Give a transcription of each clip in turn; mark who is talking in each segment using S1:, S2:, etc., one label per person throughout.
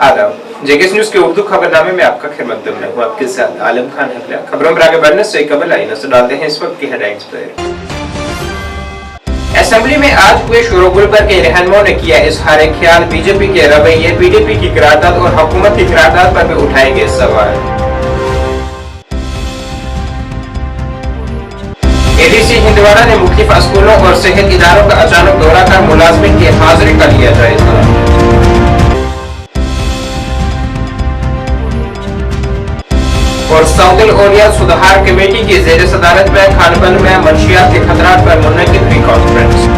S1: आदाब JKS news के उर्दू खबरनामे में आपका खैर मकदम है। हूँ आपके साथ आलम खान हकला। खबरों पर आगे बढ़ने से कबल आई नजर डालते हैं इस वक्त की हेडलाइंस पर। असेंबली में आज हुए शोरगुल पर के रहनुमाओं ने किया इजहार ख्याल। बीजेपी के रवैये, पीडीपी की करारदाद और हुकूमत की करारदाद पर भी उठाए गए सवाल। एडीसी हिंदवाड़ा ने मुख्तलिफ स्कूलों और सेहत इदारों का अचानक दौरा कर मुलाजमिन की हाजिरी का लिया जायजा। और सऊदल ओलिया सुधार कमेटी की ज़ेर सदारत में खानबंद में मंशियात के खतरात पर मुनक़िद हुई कॉन्फ्रेंस।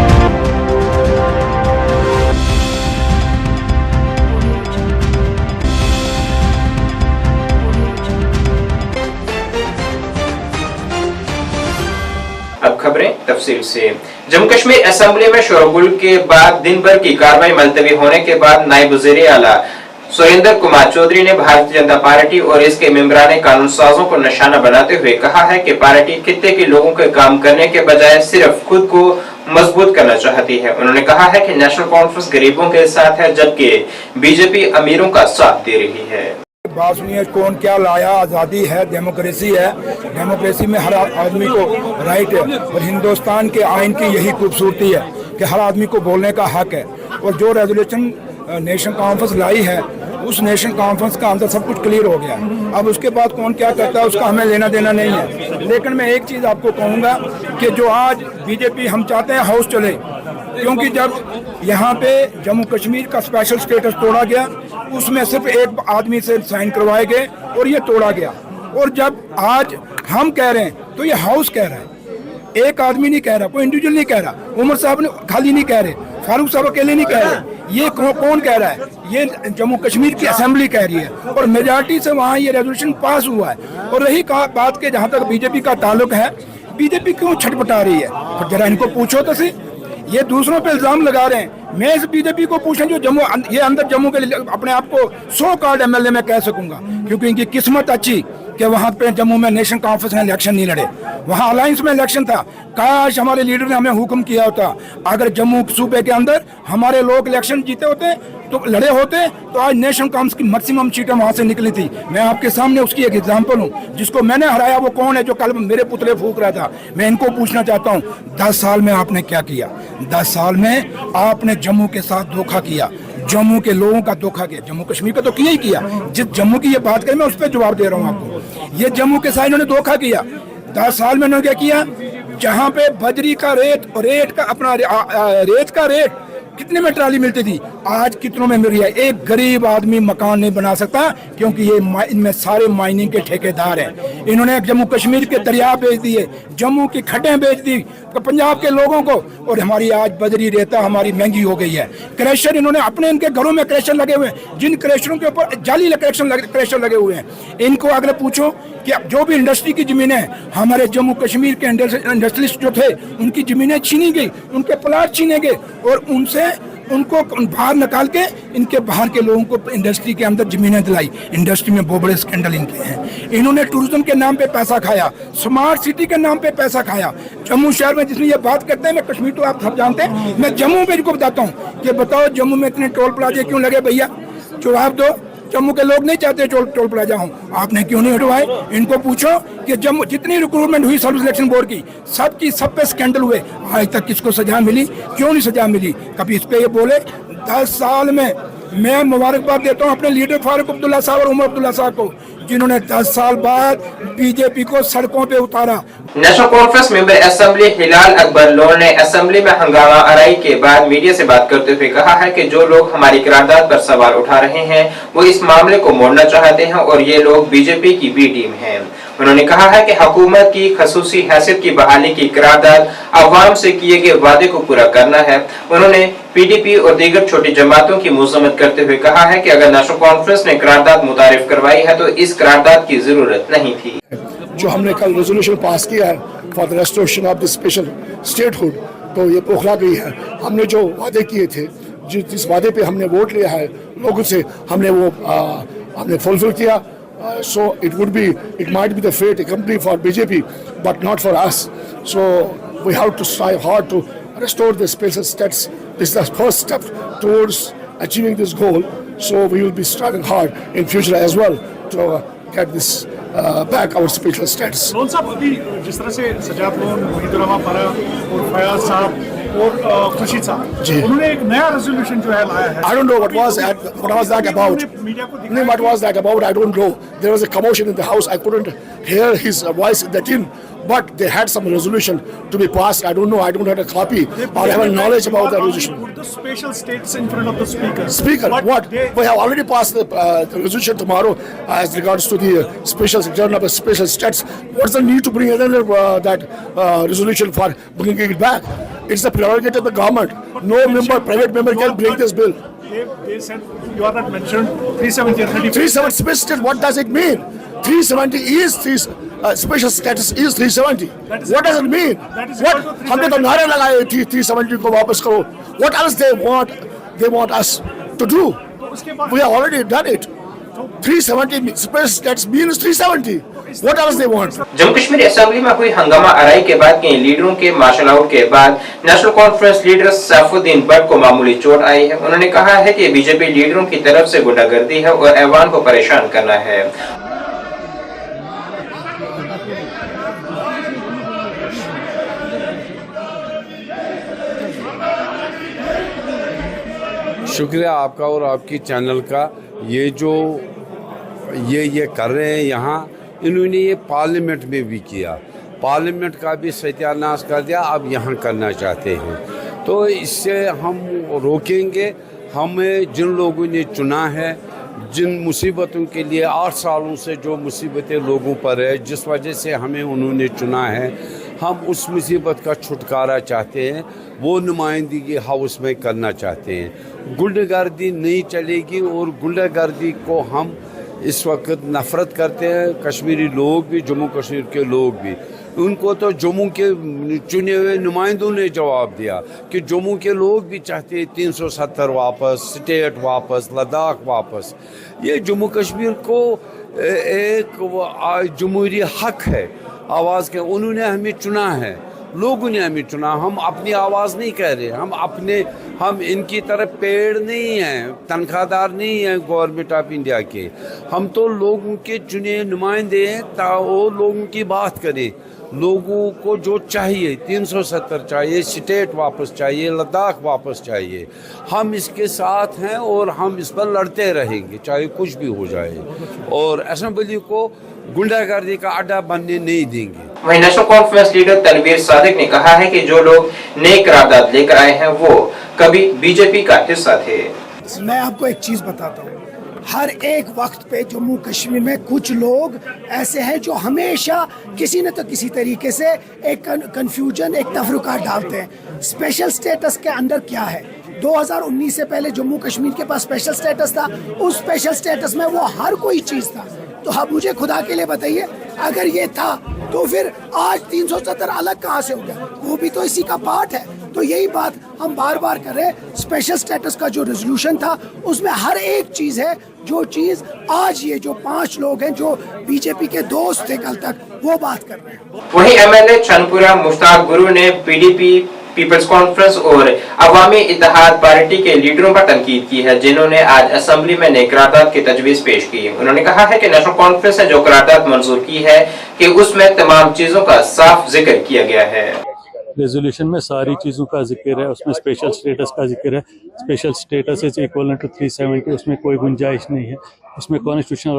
S1: अब खबरें तफसील से। जम्मू कश्मीर असेंबली में शोरगुल के बाद दिन भर की कार्रवाई मुलतवी होने के बाद नायब वज़ीर आला सुरेंद्र कुमार चौधरी ने भारतीय जनता पार्टी और इसके मेंबरान कानून साजों को निशाना बनाते हुए कहा है कि पार्टी खित्ते के लोगों के काम करने के बजाय सिर्फ खुद को मजबूत करना चाहती है। उन्होंने कहा है कि नेशनल कॉन्फ्रेंस गरीबों के साथ है जबकि बीजेपी अमीरों का साथ दे रही है।
S2: बात सुनिए, कौन क्या लाया? आज़ादी है, डेमोक्रेसी है। डेमोक्रेसी में हर आदमी को राइट है और हिंदुस्तान के आइन की यही खूबसूरती है कि हर आदमी को बोलने का हक है। और जो रेजोल्यूशन नेशनल कॉन्फ्रेंस लाई है उस नेशनल कॉन्फ्रेंस का अंदर सब कुछ क्लियर हो गया। अब उसके बाद कौन क्या करता है उसका हमें लेना देना नहीं है। लेकिन मैं एक चीज़ आपको कहूँगा कि जो आज बीजेपी हम चाहते हैं हाउस चले, क्योंकि जब यहाँ पे जम्मू कश्मीर का स्पेशल स्टेटस तोड़ा गया उसमें सिर्फ एक आदमी से साइन करवाए गए और ये तोड़ा गया। और जब आज हम कह रहे हैं तो ये हाउस कह रहा है, एक आदमी नहीं कह रहा, कोई इंडिविजुअल नहीं कह रहा, उमर साहब ने खाली नहीं कह रहे, फारूक साहब अकेले नहीं कह रहे, ये कौन कह रहा है? ये जम्मू कश्मीर की असेंबली कह रही है और मेजॉरिटी से वहाँ ये रेजोल्यूशन पास हुआ है। और रही बात के जहाँ तक बीजेपी का ताल्लुक है, बीजेपी क्यों छटपटा रही है? तो जरा इनको पूछो तो सही, ये दूसरों पे इल्जाम लगा रहे हैं। मैं इस बीजेपी को पूछूं जो जम्मू ये अंदर जम्मू के लिए अपने आप को 100 कार्ड एमएलए में कह सकूंगा, क्योंकि इनकी किस्मत अच्छी कि वहाँ पे जम्मू में नेशनल कॉन्फ्रेंस में इलेक्शन नहीं लड़े, वहाँ अलायंस में इलेक्शन था। काश हमारे लीडर ने हमें हुक्म किया होता, अगर जम्मू सूबे के अंदर हमारे लोग इलेक्शन जीते होते तो लड़े होते तो आज नेशनल कॉन्फ्रेंस की मैक्सिमम सीटें वहाँ से निकली थी। मैं आपके सामने उसकी एक एग्जाम्पल हूँ। जिसको मैंने हराया वो कौन है जो कल मेरे पुतले फूक रहा था? मैं इनको पूछना चाहता हूँ, 10 साल में आपने क्या किया? 10 साल में आपने जम्मू के साथ धोखा किया, जम्मू के लोगों का धोखा किया। जम्मू कश्मीर का तो किया ही किया। जिस जम्मू की ये बात करें मैं उस पर जवाब दे रहा हूँ आपको। ये जम्मू के साथ इन्होंने धोखा किया। 10 साल में इन्होंने क्या किया? जहाँ पे बजरी का रेट और रेत का रेट कितने में ट्राली मिलती थी, आज कितनों में मिल रही है? एक गरीब आदमी मकान नहीं बना सकता क्योंकि ये इनमें सारे माइनिंग के ठेकेदार हैं। इन्होंने जम्मू कश्मीर के दरिया बेच दिए, जम्मू की खड्डें बेच दी पंजाब के लोगों को, और हमारी आज बजरी रेता हमारी महंगी हो गई है। क्रैशर इन्होंने अपने इनके घरों में क्रैशर लगे हुए हैं, जिन क्रैशरों के ऊपर जाली क्रैशर लगे हुए हैं। इनको अगर पूछो कि जो भी इंडस्ट्री की जमीनें हैं, हमारे जम्मू कश्मीर के इंडस्ट्रियलिस्ट जो थे उनकी जमीनें छीनी गई, उनके प्लाट छीने गए और उनको बाहर निकाल के इनके बाहर के लोगों को इंडस्ट्री के अंदर जमीनें दिलाई। इंडस्ट्री में बहुत बड़े स्कैंडल इनके हैं। इन्होंने टूरिज्म के नाम पे पैसा खाया, स्मार्ट सिटी के नाम पे पैसा खाया। जम्मू शहर में जिसमें ये बात करते हैं, मैं कश्मीर तो आप सब जानते हैं, मैं जम्मू में इनको बताता हूँ कि बताओ जम्मू में इतने टोल प्लाजे क्यों लगे? भैया जवाब दो। जम्मू के लोग नहीं चाहते टोल प्लाजा हो, आपने क्यों नहीं हटवाए? इनको पूछो कि जम्मू जितनी रिक्रूटमेंट हुई सर्विस सिलेक्शन बोर्ड की सब पे स्कैंडल हुए, आज तक किसको सजा मिली? क्यों नहीं सजा मिली? कभी इस पे ये बोले? 10 साल में मैं मुबारकबाद देता हूँ अपने लीडर फारूक अब्दुल्ला साहब और उमर अब्दुल्ला साहब को, जिन्होंने 10 साल बाद बीजेपी को सड़कों पे उतारा।
S1: नेशनल कॉन्फ्रेंस मेंबर असेंबली हिलाल अकबर लोन ने असेंबली में हंगामा आराई के बाद मीडिया से बात करते हुए कहा है कि जो लोग हमारी करारदाद पर सवाल उठा रहे हैं वो इस मामले को मोड़ना चाहते हैं और ये लोग बीजेपी की बी टीम हैं। उन्होंने कहा है कि हुकूमत की खसूसी हैसियत की बहाली की करारदाद अवाम से किए गए वादे को पूरा करना है। उन्होंने पीडीपी और दीगर छोटी जमातों की मजम्मत करते हुए कहा है कि अगर नेशनल कॉन्फ्रेंस ने करारदाद मुतारिफ करवाई है तो इस करारदाद की जरूरत नहीं थी।
S3: जो हमने कल रेजोल्यूशन पास किया है for the restoration of the special statehood, तो ये पोखरा गई है। हमने जो वादे किए थे, जिस वादे पे हमने वोट लिया है लोगों से, हमने फुलफिल किया। So it might be the fate accompany for BJP, but not for us. So we have to strive hard to restore the special status. This is the first step towards achieving this goal. So we will be striving hard in future as well to get this back our special status.
S4: Loan साहब अभी जिस तरह से Sajjad loan, मुहिदुर्रहमान फारा और फयाज साहब और खुर्शीद साहब,
S3: जी,
S4: उन्होंने एक नया रेजोल्यूशन जो है लाया है.
S3: I don't know what was that about.
S4: Media को
S3: No, what was that about? I don't know. There was a commotion in the house. I couldn't hear his voice in the tin. But they had some resolution to be passed. I don't know. I don't have a copy or have knowledge about the resolution.
S4: Put the special status in front of the speaker.
S3: Speaker,
S4: But
S3: what? We have already passed the resolution tomorrow as regards to the special journal of special status. What's the need to bring another that resolution for bringing it back? It's the prerogative of the government. No member, private member can bring this bill.
S4: They said you are not mentioned 370 and 35.
S3: 370 special status, what does it mean? 370 is special status is 370. What does it mean? What? हमने तो नारे लगाए 370 को वापस करो. What else they want? They want us to do. We have already done it. 370 special status means 370. What else they want?
S1: Jammu Kashmir assembly में हुई हंगामा आराई के बाद कई लीडरों के मार्शल आउट के बाद national Conference leader Saifuddin Bhatt को मामूली चोट आई है. उन्होंने कहा है कि बीजेपी लीडरों की तरफ से गुंडागर्दी है और ऐवान को परेशान करना है.
S5: शुक्रिया आपका और आपकी चैनल का. ये जो ये कर रहे हैं यहाँ, इन्होंने ये पार्लियामेंट में भी किया, पार्लियामेंट का भी सत्यानाश कर दिया, अब यहाँ करना चाहते हैं. तो इससे हम रोकेंगे. हमें जिन लोगों ने चुना है, जिन मुसीबतों के लिए 8 सालों से जो मुसीबतें लोगों पर है, जिस वजह से हमें उन्होंने चुना है, हम उस मुसीबत का छुटकारा चाहते हैं. वो नुमाइंदगी हाउस में करना चाहते हैं. गुंडागर्दी नहीं चलेगी और गुंडागर्दी को हम इस वक्त नफ़रत करते हैं. कश्मीरी लोग भी, जम्मू कश्मीर के लोग भी. उनको तो जम्मू के चुने हुए नुमाइंदों ने जवाब दिया कि जम्मू के लोग भी चाहते हैं 370 वापस, स्टेट वापस, लद्दाख वापस. ये जम्मू कश्मीर को एक जमहूरी हक है आवाज़ के. उन्होंने हमें चुना है, लोगों ने हमें चुना. हम अपनी आवाज़ नहीं कह रहे. हम इनकी तरफ पेड़ नहीं हैं, तनख्वाहदार नहीं हैं गवर्नमेंट ऑफ इंडिया के. हम तो लोगों के चुने नुमाइंदे हैं. वो लोगों की बात करें. लोगों को जो चाहिए, 370 चाहिए, स्टेट वापस चाहिए, लद्दाख वापस चाहिए. हम इसके साथ हैं और हम इस पर लड़ते रहेंगे चाहे कुछ भी हो जाए, और असेंबली को गुंडागर्दी का अड्डा बनने नहीं देंगे.
S1: वहीं National Conference leader Tanveer Sadiq ने कहा है कि जो लोग नए करारदाद लेकर आए हैं वो कभी बीजेपी का हिस्सा थे.
S6: मैं आपको एक चीज बताता हूँ, हर एक वक्त पे जम्मू कश्मीर में कुछ लोग ऐसे हैं जो हमेशा किसी न तो किसी तरीके से एक कंफ्यूजन, एक तफरुका डालते हैं. स्पेशल स्टेटस के अंदर क्या है? 2019 से पहले जम्मू कश्मीर के पास स्पेशल स्टेटस था. उस स्पेशल स्टेटस में वो हर कोई चीज था. तो अब मुझे खुदा के लिए बताइए, अगर ये था तो फिर आज 370 अलग कहाँ से हो गया? वो भी तो इसी का पार्ट है. तो यही बात हम बार बार कर रहे हैं. स्पेशल स्टेटस का जो रेजोल्यूशन था उसमें हर एक चीज है, जो चीज आज ये जो 5 लोग हैं जो बीजेपी के दोस्त थे कल तक, वो बात कर रहे हैं.
S1: वहीं एमएलए चनपुरा मुश्ताक गुरु ने पीडीपी, पीपल्स कॉन्फ्रेंस और अवामी इत्तेहाद पार्टी के लीडरों पर तनकीद की है, जिन्होंने आज असेंबली में नई करारदाद की तजवीज़ पेश की. उन्होंने कहा है कि नेशनल कॉन्फ्रेंस ने जो करारदाद मंजूर की है कि उसमें तमाम चीजों का साफ जिक्र किया गया है.
S7: रेजोल्यूशन में सारी चीज़ों का जिक्र है. उसमें स्पेशल स्टेटस का जिक्र है. Special status is equal to 370. उसमें कोई गुंजाइश नहीं है. उसमें कॉन्स्टिट्यूशनल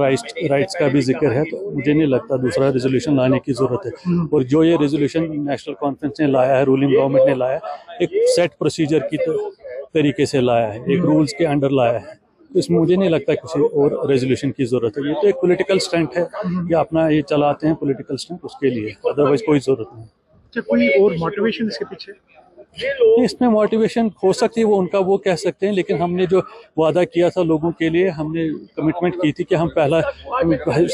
S7: राइट्स का भी जिक्र है. तो मुझे नहीं लगता दूसरा रेजोल्यूशन लाने की ज़रूरत है. और जो ये रेजोल्यूशन नेशनल कॉन्फ्रेंस ने लाया है, रूलिंग गवर्नमेंट ने लाया, एक सेट प्रोसीजर की तरीके से लाया है, एक रूल्स के अंडर लाया है. तो इसमें मुझे नहीं लगता किसी और रेजोल्यूशन की ज़रूरत है. ये तो एक पॉलिटिकल स्टंट है, ये अपना ये चलाते हैं पॉलिटिकल स्टंट, उसके लिए. अदरवाइज कोई ज़रूरत नहीं.
S4: कोई और मोटिवेशन इसके पीछे?
S7: इसमें मोटिवेशन हो सकती है, वो उनका वो कह सकते हैं. लेकिन हमने जो वादा किया था लोगों के लिए, हमने कमिटमेंट की थी कि हम पहला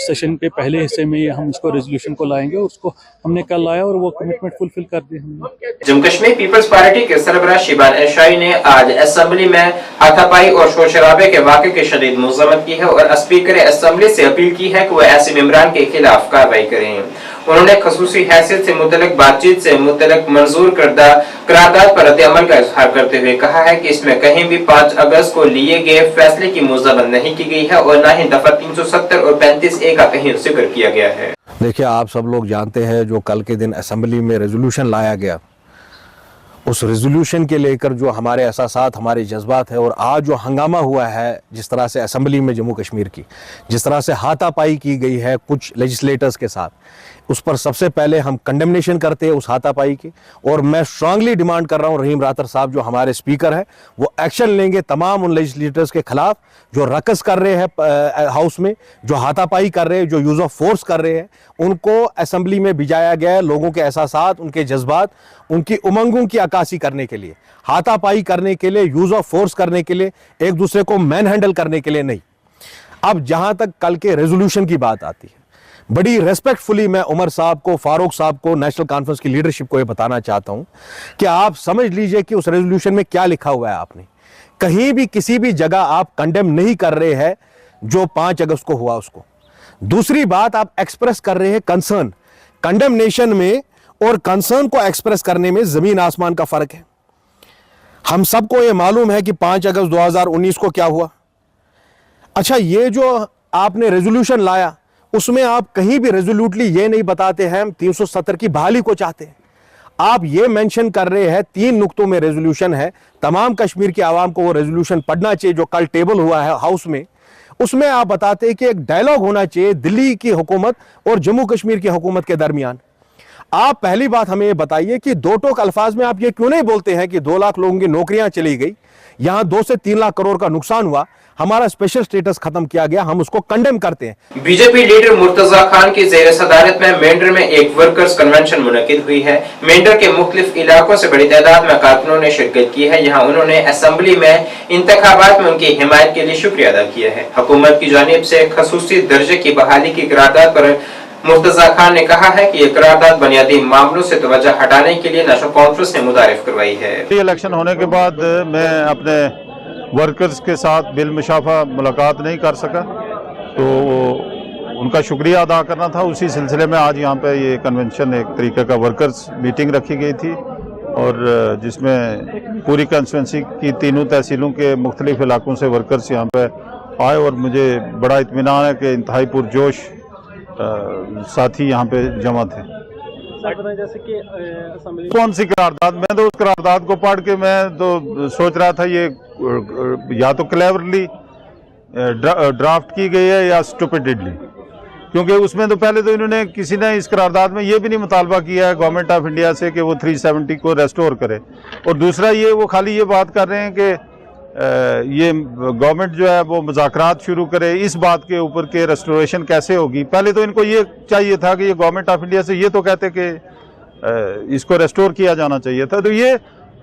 S7: सेशन के पहले हिस्से में हम इसको रेजोल्यूशन को लाएंगे. उसको हमने कल लाया और वो कमिटमेंट फुलफिल कर दी हमने.
S1: जम्मू कश्मीर पीपल्स पार्टी के सरबराह शिबान एरशाई ने आज असेंबली में हाथापाई और शोर शराबे के वाक़े की शदीद मज़म्मत की है और स्पीकर असेंबली से अपील की है कि वह ऐसे मेंबरान के खिलाफ कार्रवाई करें. انہوں نے خصوصی حیثیت سے متعلق بات چیت سے متعلق منظور کردہ قرارداد پر رد عمل کا اظہار کرتے ہوئے کہا ہے کہ اس میں کہیں بھی 5 اگست کو لیے گئے فیصلے کی موزبند نہیں کی گئی ہے اور نہ ہی دفعہ 370 اور 35A کا کہیں ذکر کیا گیا ہے۔
S8: دیکھیں، آپ سب لوگ جانتے ہیں جو کل کے دن اسمبلی میں ریزولوشن لایا گیا، اس ریزولوشن کے لے کر جو ہمارے احساسات، ہمارے جذبات ہیں، اور آج جو ہنگامہ ہوا ہے جس طرح سے اسمبلی میں جموں کشمیر کی جس طرح سے ہاتھا پائی کی گئی ہے کچھ لیجسلیٹرز کے ساتھ، اس پر سب سے پہلے ہم کنڈمنیشن کرتے ہیں اس ہاتھا پائی کی، اور میں اسٹرانگلی ڈیمانڈ کر رہا ہوں رحیم راتر صاحب جو ہمارے اسپیکر ہیں وہ ایکشن لیں گے تمام ان لیجسلیٹرز کے خلاف جو رقص کر رہے ہیں ہاؤس میں، جو ہاتھا پائی کر رہے ہیں، جو یوز آف فورس کر رہے ہیں۔ ان کو اسمبلی میں بھجایا گیا ہے لوگوں کے احساسات، ان کے جذبات، ان کی امنگوں کی عکاسی کرنے کے لیے، ہاتھا پائی کرنے کے لیے، یوز آف فورس کرنے کے لیے، ایک دوسرے کو مین ہینڈل کرنے کے لیے نہیں۔ اب جہاں تک کل کے ریزولوشن کی بات آتی ہے، بڑی ریسپیکٹ فلی میں عمر صاحب کو، فاروق صاحب کو، نیشنل کانفرنس کی لیڈرشپ کو یہ بتانا چاہتا ہوں کہ آپ سمجھ لیجئے کہ اس ریزولوشن میں کیا لکھا ہوا ہے۔ آپ نے کہیں بھی کسی بھی جگہ آپ کنڈیم نہیں کر رہے ہیں جو 5 اگست کو ہوا اس کو۔ دوسری بات، آپ ایکسپریس کر رہے ہیں کنسرن۔ کنڈمنیشن میں اور کنسرن کو ایکسپریس کرنے میں زمین آسمان کا فرق ہے۔ ہم سب کو یہ معلوم ہے کہ 5 اگست 2019 کو کیا ہوا۔ اچھا، یہ جو آپ نے ریزولوشن لایا اس میں آپ کہیں بھی ریزولوٹلی یہ نہیں بتاتے ہیں ہم 370 کی بحالی کو چاہتے ہیں۔ آپ یہ مینشن کر رہے ہیں 3 نقطوں میں ریزولوشن ہے، تمام کشمیر کی عوام کو وہ ریزولوشن پڑھنا چاہیے جو کل ٹیبل ہوا ہے ہاؤس میں۔ اس میں آپ بتاتے ہیں کہ ایک ڈائلاگ ہونا چاہیے دلی کی حکومت اور جموں کشمیر کی حکومت کے درمیان۔ آپ پہلی بات ہمیں یہ بتائیے کہ 2 ٹوک الفاظ میں آپ یہ کیوں نہیں بولتے ہیں کہ 2 لاکھ لوگوں کی نوکریاں چلی گئی، یہاں 2 سے 3 لاکھ کروڑ کا نقصان ہوا، ہمارا اسپیشل سٹیٹس ختم کیا گیا، ہم اس کو کنڈیم کرتے ہیں۔
S1: B J P leader Murtaza Khan کی زیر صدارت میں مینڈر میں ایک ورکرز کنونشن منعقد ہوئی ہے۔ مینڈر کے مختلف علاقوں سے بڑی تعداد میں کارکنوں نے شرکت کی ہے، یہاں انہوں نے اسمبلی میں انتخابات میں ان کی حمایت کے لیے شکریہ ادا کیا ہے۔ حکومت کی جانب سے خصوصی درجے کی بحالی کی قرارداد پر مرتضی خان نے کہا ہے کہ یہ قرارداد بنیادی معاملوں سے توجہ ہٹانے کے لیے نیشنل کانفرنس نے متعارف کروائی ہے۔
S9: الیکشن ہونے کے بعد میں اپنے ورکرز کے ساتھ بالمشافہ ملاقات نہیں کر سکا، تو ان کا شکریہ ادا کرنا تھا۔ اسی سلسلے میں آج یہاں پہ یہ کنونشن ایک طریقے کا ورکرز میٹنگ رکھی گئی تھی، اور جس میں پوری کنسٹیٹوئنسی کی 3 تحصیلوں کے مختلف علاقوں سے ورکرز یہاں پہ آئے، اور مجھے بڑا اطمینان ہے کہ انتہائی پرجوش ساتھی یہاں پہ جمع تھے۔ کون سی قرارداد؟ میں تو اس قرارداد کو پڑھ کے میں تو سوچ رہا تھا یہ یا تو کلیورلی ڈرافٹ کی گئی ہے یا سٹوپڈلی، کیونکہ اس میں تو پہلے تو انہوں نے کسی نے اس قرارداد میں یہ بھی نہیں مطالبہ کیا ہے گورنمنٹ آف انڈیا سے کہ وہ 370 کو ریسٹور کرے، اور دوسرا یہ وہ خالی یہ بات کر رہے ہیں کہ یہ گورنمنٹ جو ہے وہ مذاکرات شروع کرے اس بات کے اوپر کہ ریسٹوریشن کیسے ہوگی۔ پہلے تو ان کو یہ چاہیے تھا کہ یہ گورنمنٹ آف انڈیا سے یہ تو کہتے کہ اس کو ریسٹور کیا جانا چاہیے تھا، تو یہ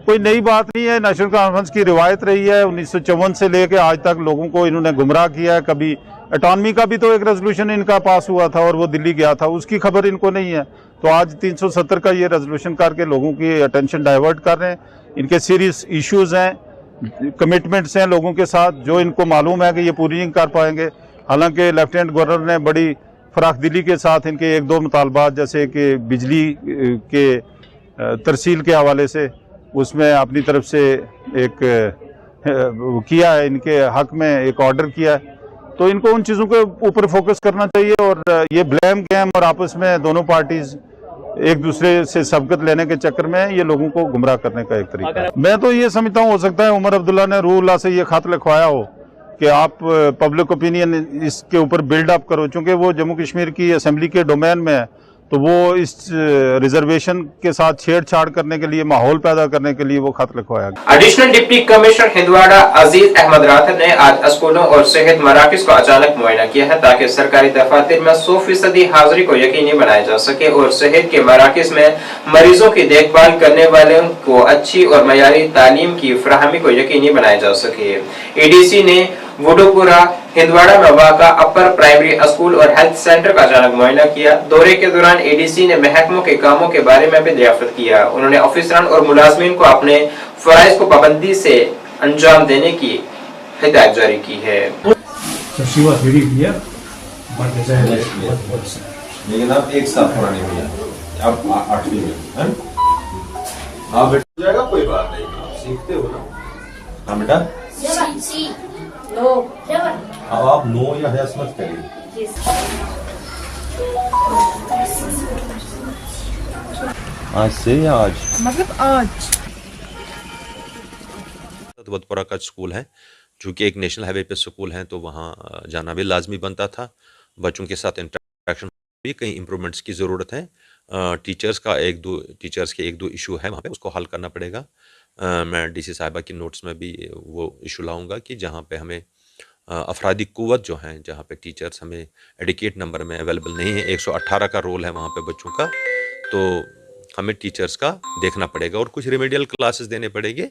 S9: کوئی نئی بات نہیں ہے۔ نیشنل کانفرنس کی روایت رہی ہے 1954 سے لے کے آج تک، لوگوں کو انہوں نے گمراہ کیا ہے۔ کبھی اٹانومی کا بھی تو ایک ریزولوشن ان کا پاس ہوا تھا اور وہ دلی گیا تھا، اس کی خبر ان کو نہیں ہے، تو آج 370 کا یہ ریزولوشن کر کے لوگوں کی اٹینشن ڈائیورٹ کر رہے ہیں۔ ان کے سیریس ایشوز ہیں، کمٹمنٹس ہیں لوگوں کے ساتھ جو ان کو معلوم ہے کہ یہ پوری نہیں کر پائیں گے۔ حالانکہ لیفٹیننٹ گورنر نے بڑی فراخ دلی کے ساتھ ان کے 1-2 مطالبات جیسے کہ بجلی کے ترسیل کے حوالے سے اس میں اپنی طرف سے ایک کیا ہے، ان کے حق میں ایک آرڈر کیا ہے، تو ان کو ان چیزوں کے اوپر فوکس کرنا چاہیے، اور یہ بلیم گیم اور آپس میں دونوں پارٹیز ایک دوسرے سے سبقت لینے کے چکر میں یہ لوگوں کو گمراہ کرنے کا ایک طریقہ ہے۔ میں تو یہ سمجھتا ہوں ہو سکتا ہے عمر عبداللہ نے روح اللہ سے یہ خط لکھوایا ہو کہ آپ پبلک اوپینین اس کے اوپر بلڈ اپ کرو، چونکہ وہ جموں کشمیر کی اسمبلی کے ڈومین میں ہے، تو وہ اس ریزرویشن کے ساتھ چھیڑ چھاڑ کرنے کے لیے، ماحول پیدا کرنے کے لیے وہ خط لکھوایا گیا۔
S1: ایڈیشنل ڈپٹی کمشنر ہندواڑہ عزیز احمد راتھر نے آج اسکولوں اور صحت مراکز کو اچانک معائنہ کیا ہے تاکہ سرکاری دفاتر میں 100% حاضری کو یقینی بنایا جا سکے اور صحت کے مراکز میں مریضوں کی دیکھ بھال کرنے والوں کو اچھی اور معیاری تعلیم کی فراہمی کو یقینی بنایا جا سکے۔ اے ڈی سی نے وڈوپورہ ہندواڑہ میں واقع اپر پرائمری اسکول اور ہیلتھ سینٹر کا اچانک معائنہ کیا۔ دورے کے دوران اے ڈی سی نے محکموں کے کاموں کے بارے میں بھی دریافت کیا۔ انہوں نے افسران اور ملازمین کو اپنے فرائض کو پابندی سے انجام دینے کی ہدایت جاری کی ہے۔
S10: लेकिन आप एक साल पुराने में आए, आप 8वीं में हैं? हाँ बेटा, हो जाएगा, कोई बात नहीं, आप सीखते हो ना। हाँ बेटा, अब आप नो या यस मत करिए। आज से या आज,
S11: मतलब आज।
S12: वतपुरा का स्कूल है, चूँकि एक नेशनल हाईवे पे स्कूल है तो वहाँ जाना भी लाजमी बनता था। बच्चों के साथ इंटरेक्शन भी कई इम्प्रूवमेंट्स की ज़रूरत है। टीचर्स के एक दो इशू है वहाँ पे, उसको हल करना पड़ेगा। मैं डीसी साहिबा की नोट्स में भी वो इशू लाऊंगा कि जहाँ पे हमें अफरादी क़ुव्वत जो हैं, जहाँ पे टीचर्स हमें एडिकेट नंबर में अवेलेबल नहीं है, 118 का रोल है वहाँ पे बच्चों का, तो हमें टीचर्स का देखना पड़ेगा और कुछ रेमेडियल क्लासेस देने पड़ेंगे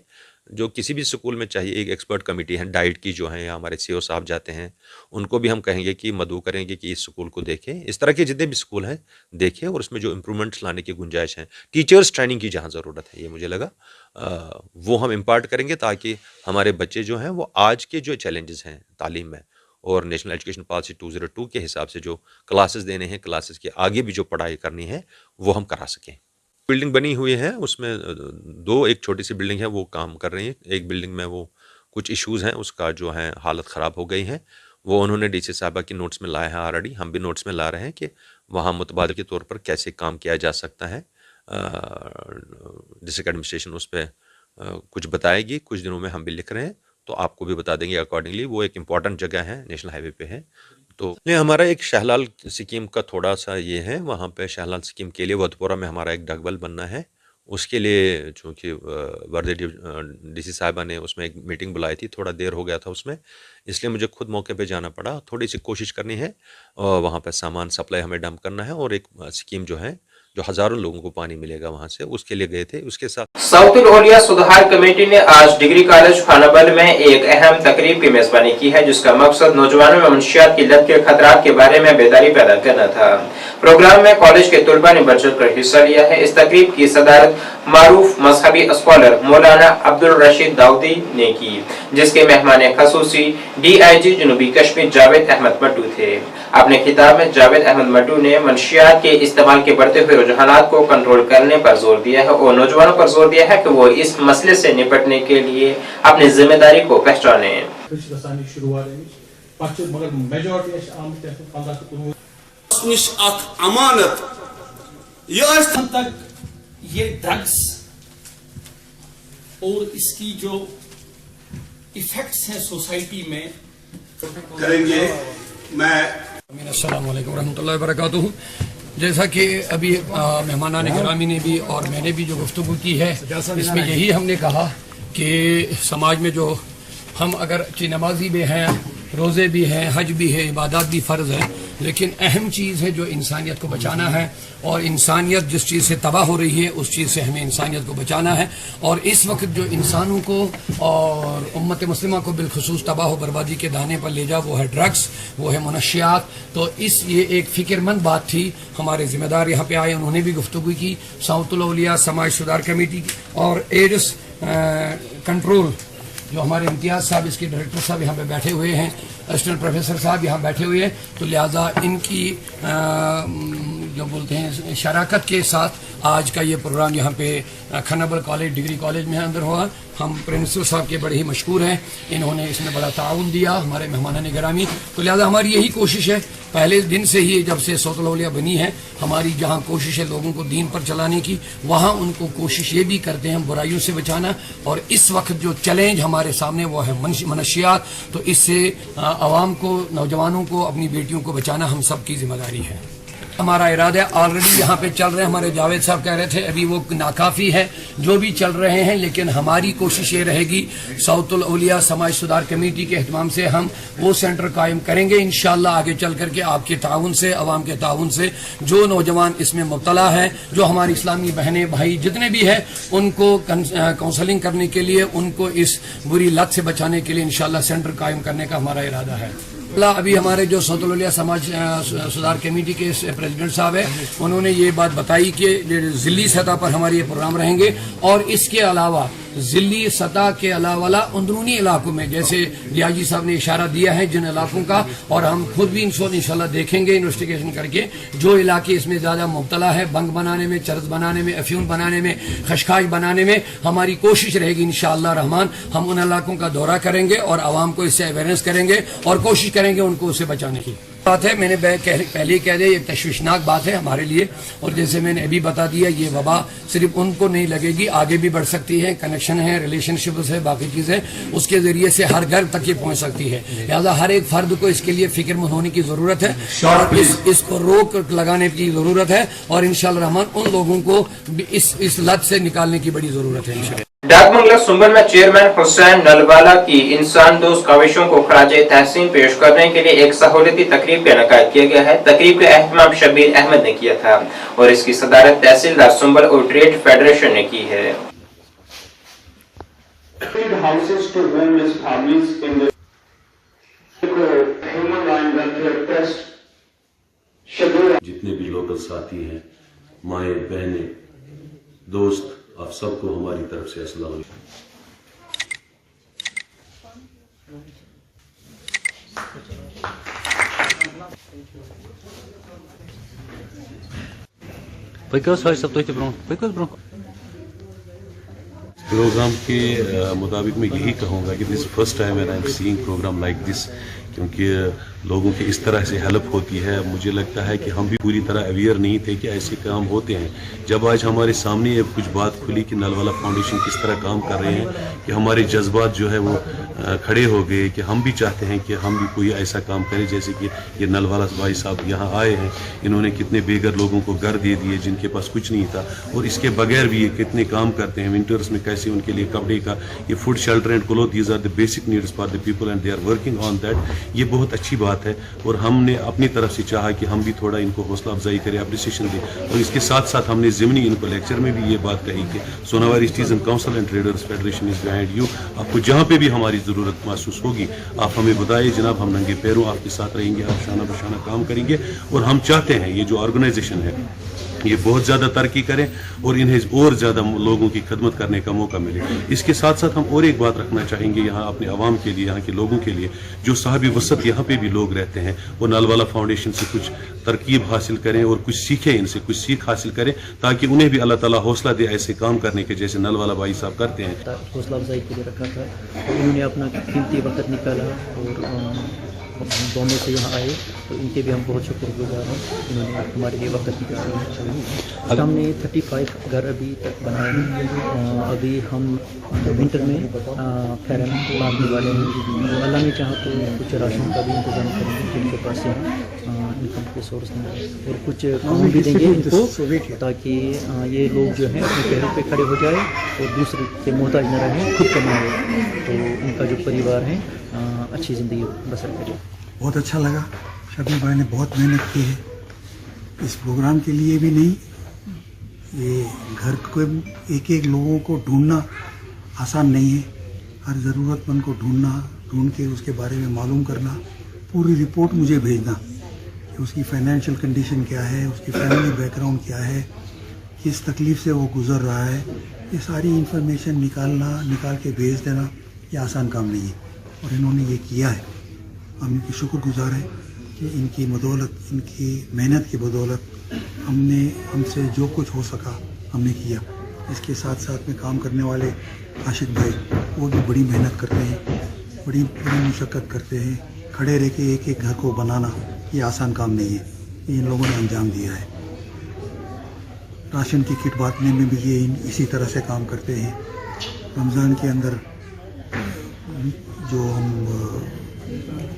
S12: जो किसी भी स्कूल में चाहिए। एक एक्सपर्ट कमेटी है डाइट की जो है, या हमारे सीओ साहब जाते हैं, उनको भी हम कहेंगे कि मदऊ करेंगे कि इस स्कूल को देखें। इस तरह के जितने भी स्कूल हैं देखें और उसमें जो इम्प्रूवमेंट्स लाने की गुंजाइश है, टीचर्स ट्रेनिंग की जहाँ ज़रूरत है, ये मुझे लगा वो हम इम्पार्ट करेंगे ताकि हमारे बच्चे जो हैं वो आज के जो चैलेंजेस हैं तालीम में और नेशनल एजुकेशन पॉलिसी 202 के हिसाब से जो क्लासेस देने हैं, क्लासेस के आगे भी जो पढ़ाई करनी है वो हम करा सकें। बिल्डिंग बनी हुई है, उसमें एक छोटी सी बिल्डिंग है वो काम कर रही है। एक बिल्डिंग में वो कुछ इश्यूज़ हैं, उसका जो है हालत ख़राब हो गई है, वो उन्होंने डीसी साहिबा की नोट्स में लाया है ऑलरेडी। हम भी नोट्स में ला रहे हैं कि वहाँ मुतबादल के तौर पर कैसे काम किया जा सकता है। डिस्ट्रिक्ट एडमिनिस्ट्रेशन उस पर कुछ बताएगी, कुछ दिनों में हम भी लिख रहे हैं तो आपको भी बता देंगे अकॉर्डिंगली। वो एक इम्पॉर्टेंट जगह है, नेशनल हाईवे पे है। तो हमारा एक शहलाल स्कीम का थोड़ा सा ये है, वहाँ पे शहलाल स्कीम के लिए वतपुरा में हमारा एक डगवल बनना है। उसके लिए चूँकि वर्दे डीसी साहिबा ने उसमें एक मीटिंग बुलाई थी, थोड़ा देर हो गया था उसमें, इसलिए मुझे खुद मौके पे जाना पड़ा। थोड़ी सी कोशिश करनी है और वहाँ पे सामान सप्लाई हमें डंप करना है और एक स्कीम जो है जो हज़ारों लोगों को पानी मिलेगा वहाँ से, उसके लिए गए थे। उसके साथ
S1: साउथ औलिया सुधार कमेटी ने आज डिग्री कॉलेज खानाबल में एक अहम तकरीब की मेजबानी की है, जिसका मकसद नौजवानों में मुनशियात की लत के खतरात के बारे में बेदारी पैदा करना था। प्रोग्राम में कॉलेज के तलबा ने बढ़ चढ़ कर हिस्सा लिया है। इस तकरीब की सदारत मारूफ मजहबी स्कॉलर मौलाना अब्दुल रशीद दाऊदी ने की, जिसके मेहमान खसूसी DIG जनूबी कश्मीर जावेद अहमद मट्टू थे। अपने खिताब में जावेद अहमद मट्टू ने मनशियात के इस्तेमाल के बढ़ते हुए रुझानात को कंट्रोल करने पर जोर दिया है और नौजवानों पर जोर दिया है कि वो इस मसले से निपटने के लिए अपनी जिम्मेदारी को पहचाने।
S13: ये ड्रग्स और इसकी जो इफेक्ट्स हैं सोसाइटी में
S14: करेंगे। मैं
S15: अस्सलाम वालेकुम रहमतुल्लाहि व बरकातुहू। जैसा कि अभी मेहमानान गिरामी ने भी और मैंने भी जो गुफ्तगू की है, इसमें यही हमने कहा कि समाज में जो हम अगर नमाजी भी हैं, रोज़े भी हैं, हज भी है, इबादत भी फ़र्ज़ है, लेकिन अहम चीज़ है जो इंसानियत को बचाना है। और इंसानियत जिस चीज़ से तबाह हो रही है उस चीज़ से हमें इंसानियत को बचाना है। और इस वक्त जो इंसानों को और उम्मत मुस्लिमा को बिलखुसूस तबाह व बर्बादी के दाने पर ले जा, वो है ड्रग्स, वो है मुनशियात। तो ये एक फ़िक्रमंद बात थी। हमारे ज़िम्मेदार यहाँ पे आए, उन्होंने भी गुफ्तगू की। साउथ औलिया समाज सुधार कमेटी और एड्स कंट्रोल जो हमारे इम्तियाज़ साहब, इसके डायरेक्टर साहब यहाँ पे बैठे हुए हैं, असिस्टेंट प्रोफेसर साहब यहाँ बैठे हुए हैं, तो लिहाजा इनकी जो बोलते हैं शराकत के साथ आज का ये प्रोग्राम यहाँ पे खानाबल कॉलेज डिग्री कॉलेज में अंदर हुआ। हम प्रिंसिपल साहब के बड़े ही मशकूर हैं, इन्होंने इसमें बड़ा ताउन दिया, हमारे मेहमानान गिरामी। तो लिहाजा हमारी यही कोशिश है, पहले दिन से ही जब से साउथ औलिया बनी है, हमारी जहाँ कोशिश है लोगों को दीन पर चलाने की, वहाँ उनको कोशिश ये भी करते हैं बुराइयों से बचाना। और इस वक्त जो चैलेंज हमारे सामने वो है मनशियात, तो इससे आवाम को, नौजवानों को, अपनी बेटियों को बचाना हम सब की जिम्मेदारी है। हमारा इरादा ऑलरेडी यहाँ पे चल रहे हैं, हमारे जावेद साहब कह रहे थे अभी वो नाकाफ़ी है जो भी चल रहे हैं, लेकिन हमारी कोशिश ये रहेगी साउथ औलिया समाज सुधार कमेटी के एहतमाम से हम वो सेंटर कायम करेंगे इंशाअल्लाह आगे चल करके, आपके ताउन से, अवाम के ताउन से। जो नौजवान इसमें मुब्तला है, जो हमारी इस्लामी बहनें भाई जितने भी हैं, उनको काउंसलिंग करने के लिए, उनको इस बुरी लत से बचाने के लिए इंशाअल्लाह सेंटर कायम करने का हमारा इरादा है। अभी हमारे जो साउथ औलिया समाज सुधार कमेटी के प्रेसिडेंट साहब है, उन्होंने ये बात बताई कि ज़िली सतह पर हमारे ये प्रोग्राम रहेंगे और इसके अलावा ज़िली सतह के अलावा अंदरूनी इलाकों में, जैसे रियाजी साहब ने इशारा दिया है जिन इलाकों का, और हम खुद भी इंशाल्लाह देखेंगे इन्वेस्टिगेशन करके, जो इलाके इसमें ज़्यादा मुब्तला है बंग बनाने में, चरस बनाने में, अफ्यून बनाने में, खशखाश बनाने में, हमारी कोशिश रहेगी इंशाअल्लाह रहमान हम उन इलाकों का दौरा करेंगे और आवाम को इससे अवेयरनेस करेंगे और कोशिश करेंगे उनको उससे बचाने की। बात है, मैंने पहले ही कह दिया, एक तशवीशनाक बात है हमारे लिए, और जैसे मैंने अभी बता दिया ये वबा सिर्फ उनको नहीं लगेगी, आगे भी बढ़ सकती है, कनेक्शन है, रिलेशनशिप है, बाकी चीज़ें उसके ज़रिए से हर घर तक ये पहुँच सकती है। लिहाजा हर एक फर्द को इसके लिए फिक्रमंद होने की ज़रूरत है और इसको रोक लगाने की ज़रूरत है, और इंशाअल्लाह रहमान उन लोगों को इस लत से निकालने की बड़ी ज़रूरत है इंशाअल्लाह।
S1: डाक बंगला सुंबल में चेयरमैन हुसैन नलवाला की इंसान दोस्त काविशों को खराजे तहसीन पेश करने के लिए एक सहूलती तकरीब का इनेकाद किया गया है। तकरीब का एहतमाम शबीर अहमद ने किया था और इसकी सदारत तहसीलदार सुंबल और ट्रेड फेडरेशन ने की है।
S10: जितने भी लोकल साथी हैं, माएँ बहनें दोस्त, आप सबको हमारी तरफ से अस्सलाम वालेकुम। प्रोग्राम के मुताबिक मैं यही कहूँगा कि this first time when I am seeing programme like this, क्योंकि लोगों की इस तरह से हेल्प होती है। मुझे लगता है कि हम भी पूरी तरह अवेयर नहीं थे कि ऐसे काम होते हैं। जब आज हमारे सामने ये कुछ बात खुली कि नलवाला फाउंडेशन किस तरह काम कर रहे हैं, कि हमारे जज्बात जो है वो खड़े हो गए कि हम भी चाहते हैं कि हम भी कोई ऐसा काम करें जैसे कि ये नलवाला भाई साहब यहाँ आए हैं, इन्होंने कितने बेघर लोगों को घर दे दिए जिनके पास कुछ नहीं था, और इसके बगैर भी ये कितने काम करते हैं। विंटर्स में कैसे उनके लिए कपड़े का, ये food, shelter and cloth, these are the basic needs for the people and they are working on that. ये बहुत अच्छी बात है और हमने अपनी तरफ से चाहा कि हम भी थोड़ा इनको हौसला अफजाई करें, अप्रिसिएशन दें, और इसके साथ साथ हमने ज़िमनी इनको लेक्चर में भी ये बात कही कि Sonawari citizen council and traders federation is behind you. आपको जहाँ पे भी हमारी ज़रूरत महसूस होगी आप हमें बताइए जनाब, हम नंगे पैरों आपके साथ रहेंगे, आप शाना बशाना काम करेंगे। और हम चाहते हैं ये जो ऑर्गेनाइजेशन है ये बहुत ज़्यादा तरक्की करें और इन्हें और ज़्यादा लोगों की खदमत करने का मौका मिले। इसके साथ साथ हम और एक बात रखना चाहेंगे यहाँ अपने आवाम के लिए, यहाँ के लोगों के लिए, जो साहिब वसत यहाँ पे भी लोग रहते हैं, वो नलवाला फाउंडेशन से कुछ तरकीब हासिल करें और कुछ सीखें, इनसे कुछ सीख हासिल करें ताकि उन्हें भी अल्लाह ताला हौसला दे ऐसे काम करने के जैसे नलवाला भाई साहब करते हैं।
S11: हौसला अफजाई के लिए रखा था, उन्होंने अपना कीमती वक्त निकाला और बॉम्बे से यहाँ आए, तो इनके भी हम बहुत शुक्रगुजार हैं, इन्होंने हमारे लिए वक्त निकाला। हमने 35 घर अभी तक बनाए हैं। अभी हम विंटर में फैरन मारने वाले हैं। अल्लाह ने चाहा तो कुछ राशन का भी इंतजाम करेंगे जिनके पास यहाँ इनकम के सोर्स नहीं, और कुछ काम भी देंगे इनको ताकि ये लोग जो हैं अपने पैरों पे खड़े हो जाए और दूसरे के मोहताज न रहें, खुद कमाए, तो इनका जो परिवार है अच्छी ज़िंदगी बसर करे।
S16: बहुत अच्छा लगा, शबीर भाई ने बहुत मेहनत की है इस प्रोग्राम के लिए भी नहीं, ये घर को एक एक लोगों को ढूंढना आसान नहीं है। हर ज़रूरतमंद को ढूंढ के उसके बारे में मालूम करना, पूरी रिपोर्ट मुझे भेजना कि उसकी फाइनेंशियल कंडीशन क्या है, उसकी फैमिली बैकग्राउंड क्या है, किस तकलीफ़ से वो गुज़र रहा है, ये सारी इंफॉर्मेशन निकाल के भेज देना ये आसान काम नहीं है और इन्होंने ये किया है। हम इनकी शुक्रगुजार हैं कि इनकी बदौलत, इनकी मेहनत की बदौलत हमसे जो कुछ हो सका हमने किया। इसके साथ साथ में काम करने वाले आशिक भाई वो भी बड़ी मेहनत करते हैं, बड़ी मुशक्क़त करते हैं। खड़े रह के एक एक घर को बनाना ये आसान काम नहीं है, ये इन लोगों ने अंजाम दिया है। राशन की किट बांटने में भी ये इसी तरह से काम करते हैं। रमज़ान के अंदर जो हम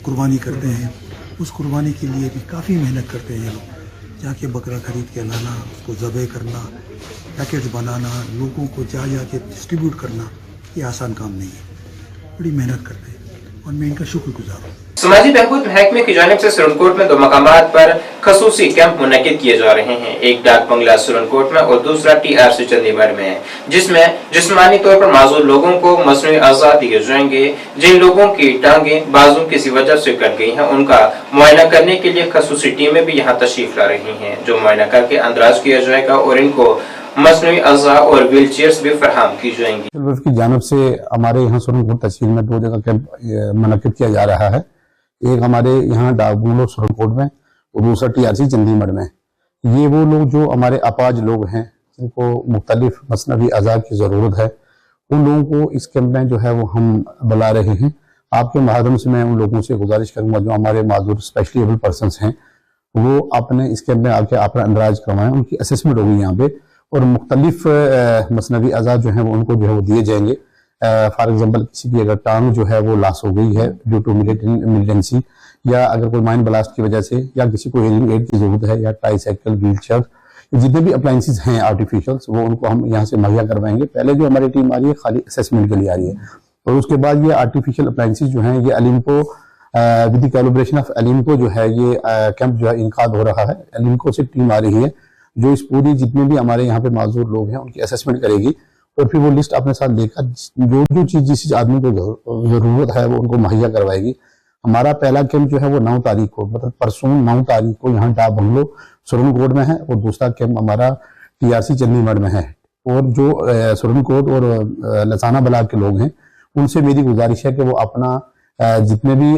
S16: कुर्बानी करते हैं उस कुर्बानी के लिए भी काफ़ी मेहनत करते हैं ये लोग। जाके बकरा खरीद के लाना, उसको ज़बह करना, पैकेट्स बनाना, लोगों को जा के डिस्ट्रीब्यूट करना ये आसान काम नहीं है, बड़ी मेहनत करते हैं और मैं इनका शुक्रगुजार हूँ।
S1: समाजी बहबूद महकमे की जानिब से सुरनकोट में 2 मकामात पर खसूसी कैंप मुनक्किद किए जा रहे हैं। एक डाक बंगला सुरनकोट में और दूसरा TRC चंडीगढ़ में, जिसमें जिस्मानी तौर पर माजूर लोगों को मसनूई अज़ा दिए जाएंगे। जिन लोगों की टांगें बाजू किसी वजह से कट गई हैं उनका मुआयना करने के लिए खसूसी टीमें भी यहाँ तशरीफ ला रही हैं, जो मुआयना करके अंदाज किया जाएगा और इनको मसनूई अज़ा और व्हील चेयर्स भी फराहम की जाएंगी।
S17: वफ़ की जानिब से हमारे यहाँ सुरनकोट तहसील में 2 जगह कैंप मुनक़िद किया जा रहा है। एक हमारे यहाँ डागबुंगलो सुरनकोट में और दूसरा TRC चंडीगढ़ में। ये वो लोग जो हमारे अपाज लोग हैं जिनको मुख्तलिफ मसनवी अज़ा की ज़रूरत है, उन लोगों को इस कैंप में जो है वो हम बुला रहे हैं। आपके माध्यम से मैं उन लोगों से गुजारिश करूंगा जो हमारे माजूर स्पेशली एबल पर्सनस हैं, वो अपने इस कैंप में आके अपना अंदराज करवाएं। उनकी असेसमेंट होगी यहाँ पे और मुख्तलिफ मसनवी अज़ा जो हैं वो उनको जो है वो दिए जाएंगे। फॉर एग्जांपल किसी की अगर टांग जो है वो लॉस हो गई है ड्यू टू इमरजेंसी, या अगर कोई माइन ब्लास्ट की वजह से, या किसी को हीलिंग एड की जरूरत है, या ट्राईसाइकिल, व्हील चेयर, जितने भी अप्लाइंसेस हैं आर्टिफिशियल्स, वो उनको हम यहाँ से मुहैया करवाएंगे। पहले जो हमारी टीम आ रही है खाली असेसमेंट के लिए आ रही है, और उसके बाद ये आर्टिफिशियल अप्लाइंसेस जो हैं ये अलिम्को विद द कोलैबोरेशन ऑफ अलिम्को जो है ये कैंप जो है इनकाद हो रहा है। अलिम्को से टीम आ रही है जो इस पूरी जितने भी हमारे यहाँ पे माजूर लोग हैं उनकी असेसमेंट करेगी, और फिर वो लिस्ट अपने साथ लेकर जो चीज़ जिस आदमी को ज़रूरत है वो उनको मुहैया करवाएगी। हमारा पहला कैंप जो है वो 9 तारीख को, मतलब परसों 9 तारीख को यहाँ डाक बंगलो सुरनकोट में है, और दूसरा कैंप हमारा TRC चंडीगढ़ में है। और जो सुरनकोट और लसाना ब्लॉक के लोग हैं उनसे मेरी गुजारिश है कि वो अपना जितने भी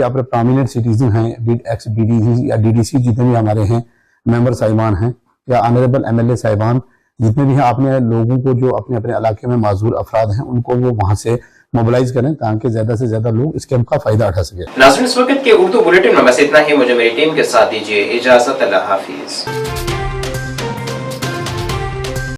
S17: अपने प्रोमिनेंट सिटीजन हैं, एक्स DDC या DDC जितने भी हमारे हैं मेंबर साहिबान हैं, या ऑनरेबल MLA साहिबान जितने भी हैं, अपने लोगों को जो अपने अपने इलाके में माजूर अफराद हैं उनको वो वहाँ से मोबिलाइज करें ताकि ज्यादा से ज्यादा लोग इस कैंप का फायदा उठा सके।
S1: नाज़रीन, इस वक्त के उर्दू बुलेटिन में बस इतना ही। मुझे मेरी टीम के साथ दीजिए इजाजत। अल्लाह हाफिज।